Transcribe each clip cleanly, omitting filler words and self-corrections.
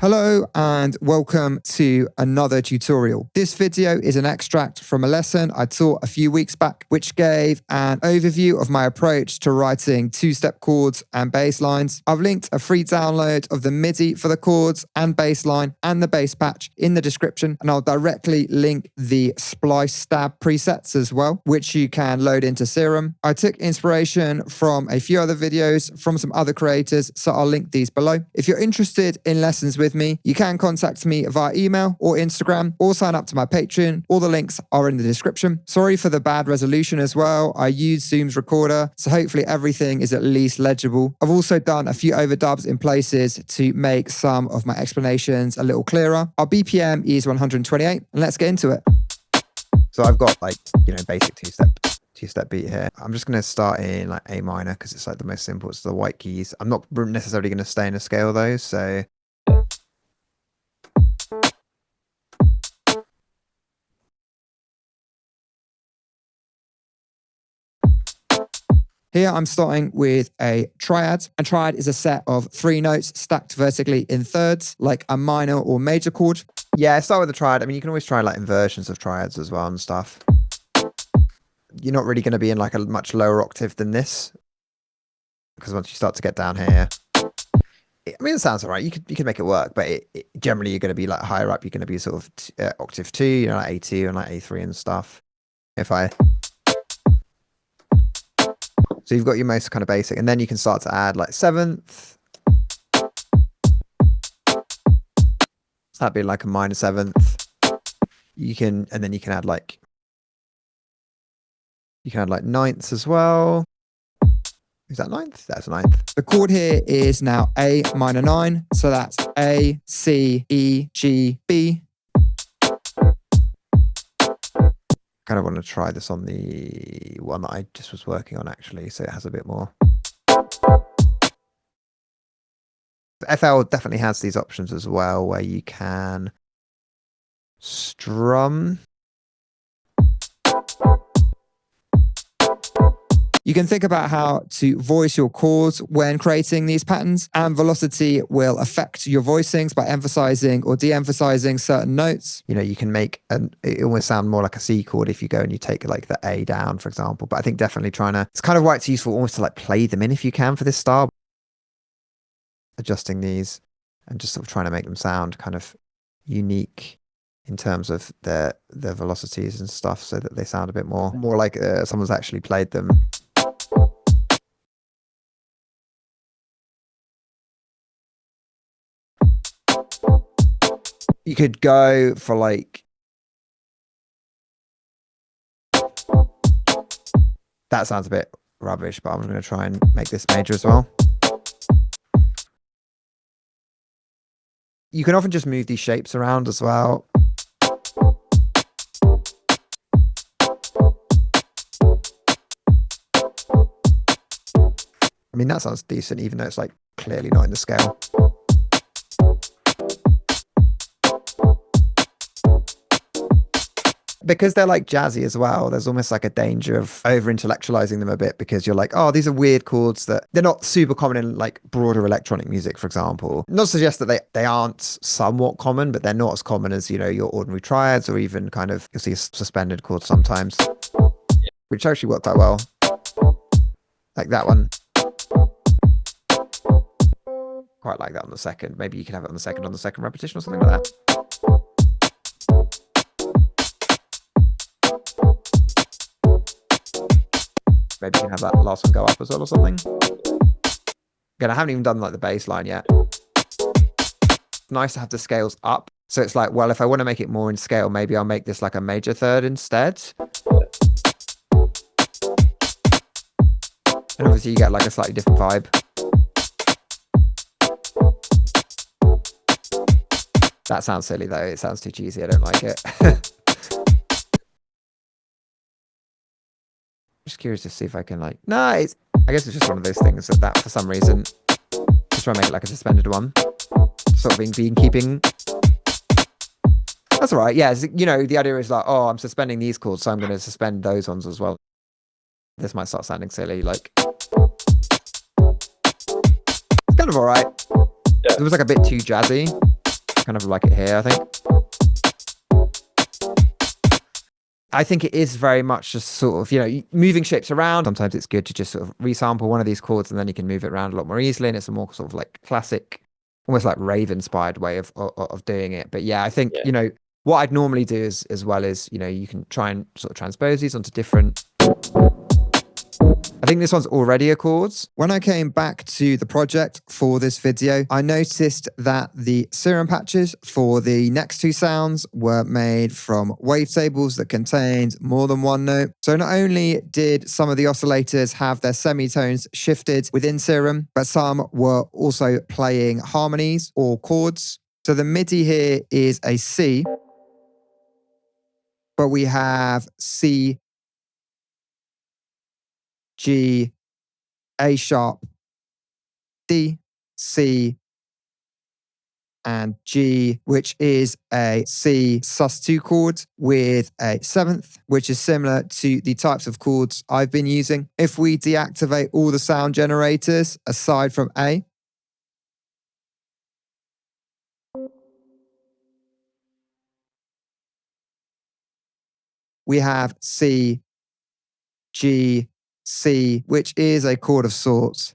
Hello and welcome to another tutorial. This video is an extract from a lesson I taught a few weeks back, which gave an overview of my approach to writing two-step chords and bass lines. I've linked a free download of the MIDI for the chords and bass line and the bass patch in the description, and I'll directly link the splice stab presets as well, which you can load into Serum. I took inspiration from a few other videos from some other creators, so I'll link these below. If you're interested in lessons with me, you can contact me via email or Instagram or sign up to my Patreon. All the links are in the description. Sorry for the bad resolution as well. I use Zoom's recorder, so hopefully everything is at least legible. I've also done a few overdubs in places to make some of my explanations a little clearer. Our BPM is 128, and let's get into it. So I've got basic two-step beat here. I'm just going to start in like A minor because it's like the most simple. It's the white keys. I'm not necessarily going to stay in a scale though, so here I'm starting with a triad. A triad is a set of 3 notes stacked vertically in thirds, like a minor or major chord. yeah, start with the triad. I mean, you can always try like inversions of triads as well and stuff. You're not really going to be in like a much lower octave than this, because once you start to get down here, I mean, it sounds all right. You could make it work, but generally you're going to be like higher up. You're going to be sort of octave 2, like A2 and like A3 and stuff. So you've got your most kind of basic, and then you can start to add like 7th. That'd be like a minor 7th. And then you can add like 9ths as well. Is that 9th? That's 9th. The chord here is now A minor 9, so that's A, C, E, G, B. Kind of want to try this on the one that I just was working on actually, so it has a bit more. FL definitely has these options as well where you can strum. You can think about how to voice your chords when creating these patterns, and velocity will affect your voicings by emphasizing or de-emphasizing certain notes. You can make it almost sound more like a C chord if you go and you take like the A down, for example. But I think definitely it's kind of why it's useful almost to like play them in if you can for this style. Adjusting these and just sort of trying to make them sound kind of unique in terms of their velocities and stuff, so that they sound a bit more like someone's actually played them. You could go for like, that sounds a bit rubbish, but I'm going to try and make this major as well. You can often just move these shapes around as well. I mean, that sounds decent, even though it's like clearly not in the scale. Because they're like jazzy as well, there's almost like a danger of over-intellectualizing them a bit, because you're like, oh, these are weird chords that they're not super common in like broader electronic music, for example. Not to suggest that they aren't somewhat common, but they're not as common as, your ordinary triads, or even kind of, you'll see suspended chords sometimes, which actually work quite well. Like that one. Quite like that on the second. Maybe you can have it on the second repetition or something like that. Maybe you can have that last one go up as well or something. Again, I haven't even done like the bass line yet. It's nice to have the scales up. So it's like, well, if I want to make it more in scale, maybe I'll make this like a major third instead. And obviously you get like a slightly different vibe. That sounds silly though. It sounds too cheesy. I don't like it. Just curious to see if I can like, I guess it's just one of those things that for some reason, just try and make it like a suspended one, sort of being keeping. That's all right. Yeah, the idea is like, oh, I'm suspending these chords, so I'm going to suspend those ones as well. This might start sounding silly. Like, it's kind of all right. Yeah. It was like a bit too jazzy. Kind of like it here, I think. I think it is very much just sort of, you know, moving shapes around. Sometimes it's good to just sort of resample one of these chords and then you can move it around a lot more easily. And it's a more sort of like classic, almost like rave inspired way of doing it. But yeah, I think, you know, what I'd normally do is, as well is, you know, you can try and sort of transpose these onto different. I think this one's already a chords. When I came back to the project for this video, I noticed that the serum patches for the next two sounds were made from wavetables that contained more than one note. So not only did some of the oscillators have their semitones shifted within serum, but some were also playing harmonies or chords. So the MIDI here is a C, but we have C, G, A sharp, D, C, and G, which is a C sus2 chord with a seventh, which is similar to the types of chords I've been using. If we deactivate all the sound generators aside from A, we have C, G, C, which is a chord of sorts.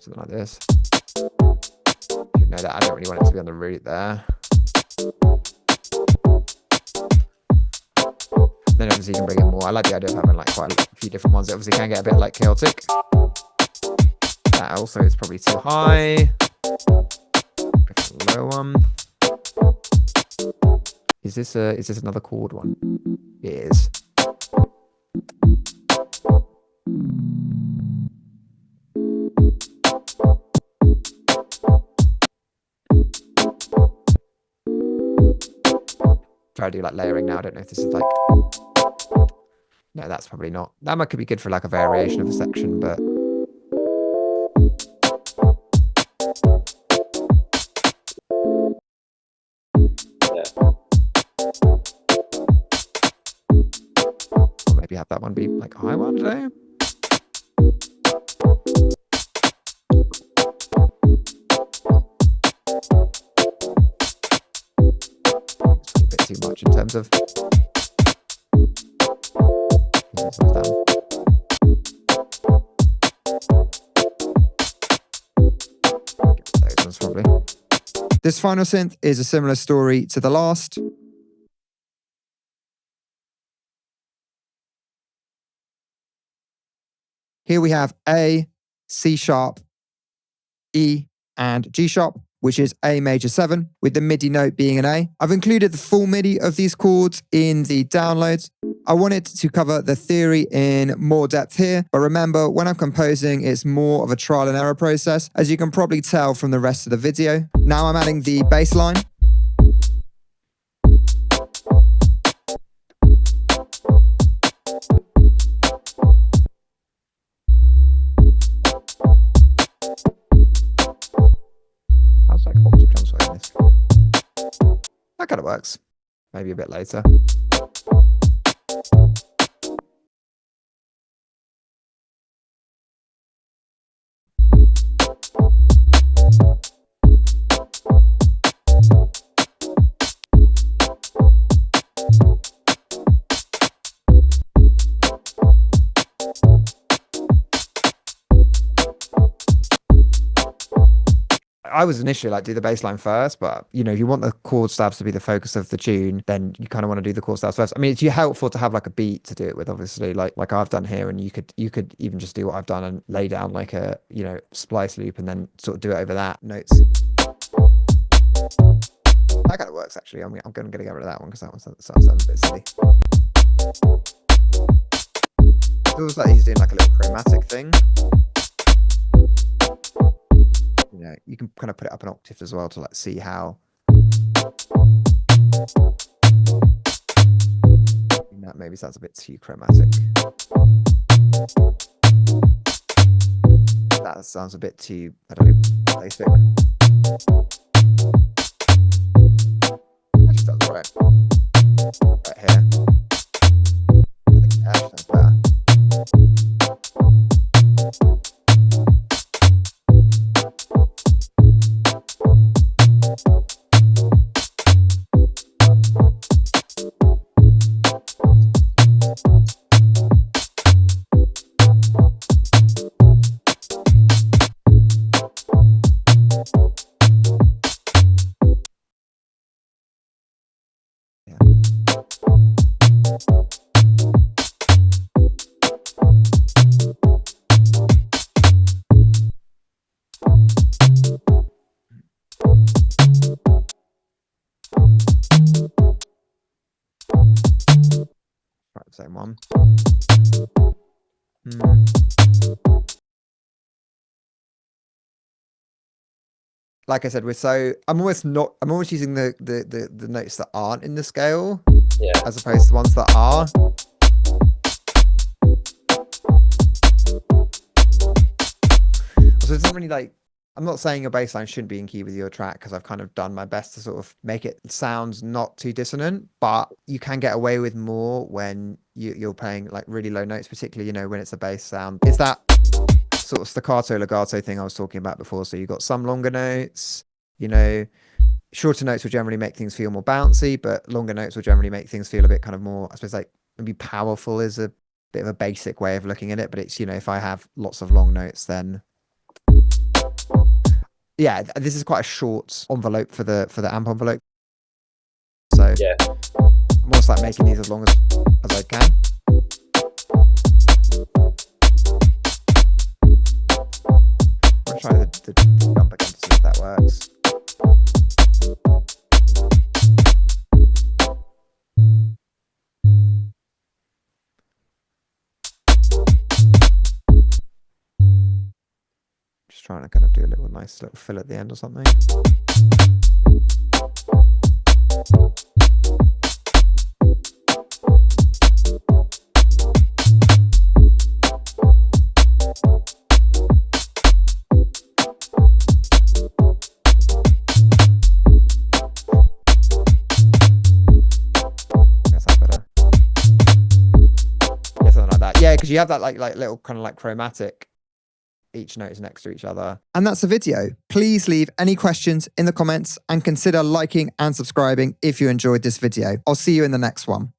Something like this. You know that I don't really want it to be on the root there. Then obviously you can bring in more. I like the idea of having like quite a few different ones. It obviously can get a bit like chaotic. That also is probably too high. Low one. Is this another chord one? It is. Try to do like layering now. I don't know if this is like. No, that's probably not. That could be good for like a variation of a section, but. Or maybe have that one be like a high one, I don't know. It's a bit too much in terms of. Those ones probably. This final synth is a similar story to the last. Here we have A, C sharp, E, and G sharp, which is A major 7, with the MIDI note being an A. I've included the full MIDI of these chords in the downloads. I wanted to cover the theory in more depth here, but remember, when I'm composing, it's more of a trial and error process, as you can probably tell from the rest of the video. Now I'm adding the bass line. How's like octave jumps like this? That kind of works. Maybe a bit later. I was initially like do the bass line first, but you know, if you want the chord stabs to be the focus of the tune, then you kind of want to do the chord stabs first. I mean, it's helpful to have like a beat to do it with, obviously, like I've done here, and you could even just do what I've done and lay down like a, you know, splice loop and then sort of do it over that notes. That kind of works actually. I'm going to get rid of that one because that one sounds a bit silly. It feels like he's doing like a little chromatic thing. You know, you can kind of put it up an octave as well to like see how. maybe sounds a bit too chromatic. That sounds a bit too, I don't know, basic. Actually sounds right. Right here. I think it actually sounds better. Same one. Like I said, I'm almost using the notes that aren't in the scale, as opposed to the ones that are. So it doesn't really like, I'm not saying your bass line shouldn't be in key with your track, because I've kind of done my best to sort of make it sound not too dissonant, but you can get away with more when you're playing like really low notes, particularly, you know, when it's a bass sound. It's that sort of staccato legato thing I was talking about before. So you've got some longer notes, you know, shorter notes will generally make things feel more bouncy, but longer notes will generally make things feel a bit kind of more, I suppose, like maybe powerful is a bit of a basic way of looking at it. But it's, you know, if I have lots of long notes, then yeah, this is quite a short envelope for the amp envelope. So yeah, I'm almost like making these as long as I can. I'll try the jump again to see if that works. Just trying to kind of do a nice little fill at the end or something. Yeah, because you have that like little kind of like chromatic. Each note is next to each other. And that's the video. Please leave any questions in the comments and consider liking and subscribing if you enjoyed this video. I'll see you in the next one.